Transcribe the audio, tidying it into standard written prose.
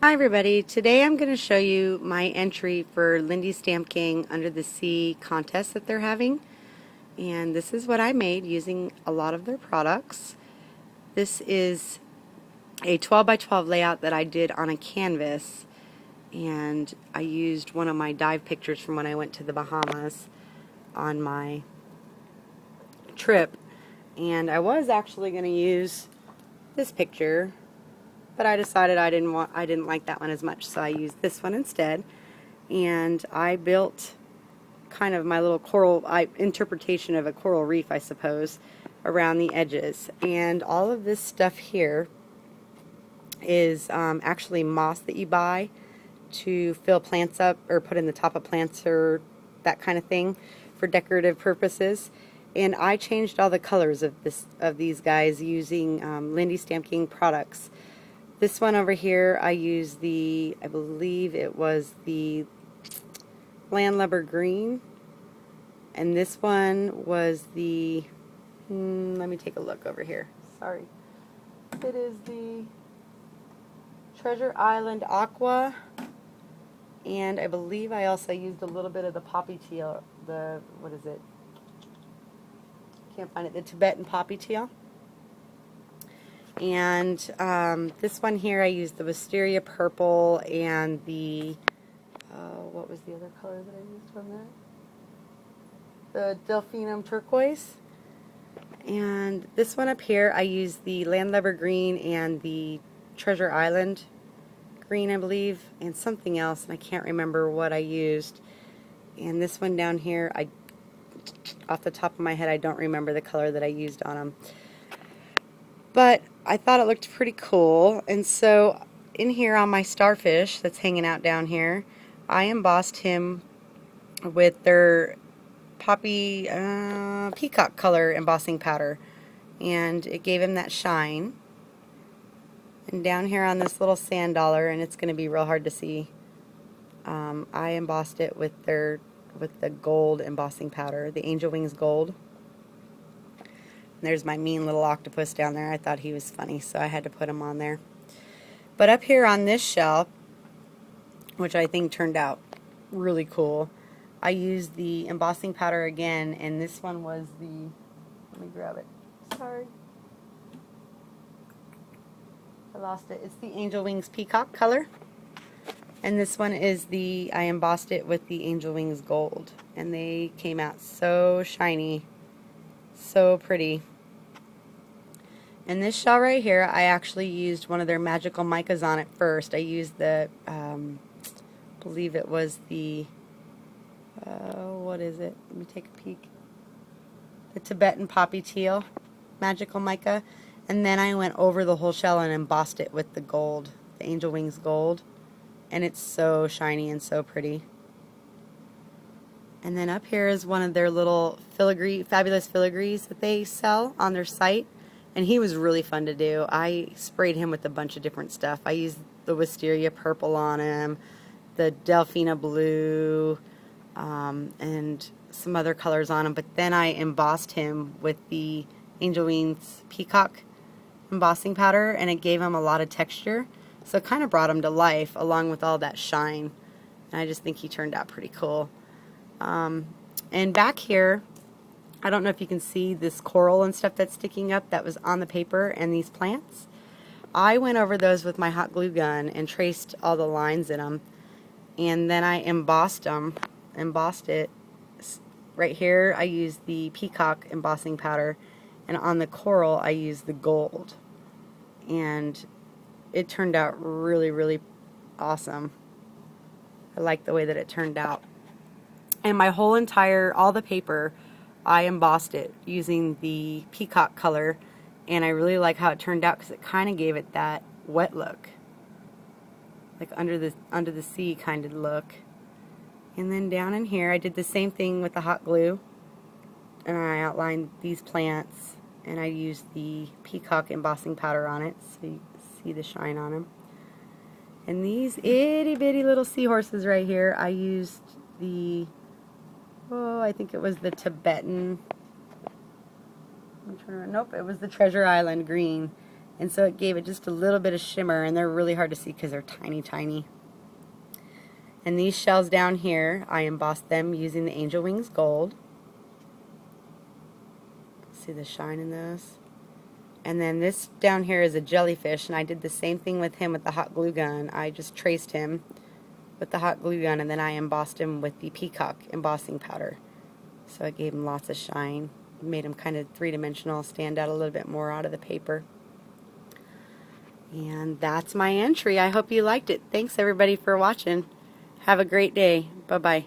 Hi everybody, today I'm going to show you my entry for Lindy Stamp Gang Under the Sea Contest that they're having. And this is what I made using a lot of their products. This is a 12 by 12 layout that I did on a canvas, and I used one of my dive pictures from when I went to the Bahamas on my trip. And I was actually going to use this picture, but I decided I didn't like that one as much, so I used this one instead. And I built kind of my little coral interpretation of a coral reef, I suppose, around the edges. And all of this stuff here is actually moss that you buy to fill plants up or put in the top of plants or that kind of thing for decorative purposes. And I changed all the colors of these guys using Lindy Stamp Gang Products. This one over here, I used I believe it was the Landlubber Green, and this one was the, let me take a look over here, sorry. It is the Treasure Island Aqua, and I believe I also used a little bit of the poppy teal, what is it? Can't find it, the Tibetan poppy teal. And this one here, I used the Wisteria Purple and the, what was the other color that I used from that? The Delphinum Turquoise. And this one up here, I used the Landlubber Green and the Treasure Island Green, I believe, and something else, and I can't remember what I used. And this one down here, off the top of my head, I don't remember the color that I used on them. But I thought it looked pretty cool, and so in here on my starfish that's hanging out down here, I embossed him with their poppy peacock color embossing powder, and it gave him that shine. And down here on this little sand dollar, and it's going to be real hard to see, I embossed it with the gold embossing powder, the Angel Wings Gold. There's my mean little octopus down there. I thought he was funny, so I had to put him on there. But up here on this shelf, which I think turned out really cool, I used the embossing powder again, and this one was let me grab it. Sorry. I lost it. It's the Angel Wings Peacock color. And this one is I embossed it with the Angel Wings Gold. And they came out so shiny, so pretty. And this shell right here, I actually used one of their magical micas on it first. I used I believe it was what is it? Let me take a peek. The Tibetan Poppy Teal magical mica. And then I went over the whole shell and embossed it with the gold, the Angel Wings Gold. And it's so shiny and so pretty. And then up here is one of their little fabulous filigrees that they sell on their site. And he was really fun to do. I sprayed him with a bunch of different stuff. I used the Wisteria Purple on him, the Delphina Blue, and some other colors on him. But then I embossed him with the Angel Wings Peacock embossing powder, and it gave him a lot of texture. So it kind of brought him to life along with all that shine. And I just think he turned out pretty cool. And back here, I don't know if you can see this coral and stuff that's sticking up that was on the paper and these plants. I went over those with my hot glue gun and traced all the lines in them, and then I embossed it. Right here I used the peacock embossing powder, and on the coral I used the gold, and it turned out really, really awesome. I like the way that it turned out. And my whole all the paper, I embossed it using the peacock color, and I really like how it turned out because it kind of gave it that wet look, like under the sea kind of look. And then down in here I did the same thing with the hot glue, and I outlined these plants, and I used the peacock embossing powder on it so you can see the shine on them. And these itty bitty little seahorses right here, I used I think it was the Tibetan, I'm trying to remember, nope, it was the Treasure Island Green. And so it gave it just a little bit of shimmer, and they're really hard to see because they're tiny, tiny. And these shells down here, I embossed them using the Angel Wings Gold. See the shine in those? And then this down here is a jellyfish, and I did the same thing with him with the hot glue gun. I just traced him with the hot glue gun, and then I embossed him with the peacock embossing powder. So it gave him lots of shine. Made him kind of three-dimensional, stand out a little bit more out of the paper. And that's my entry. I hope you liked it. Thanks everybody for watching. Have a great day. Bye-bye.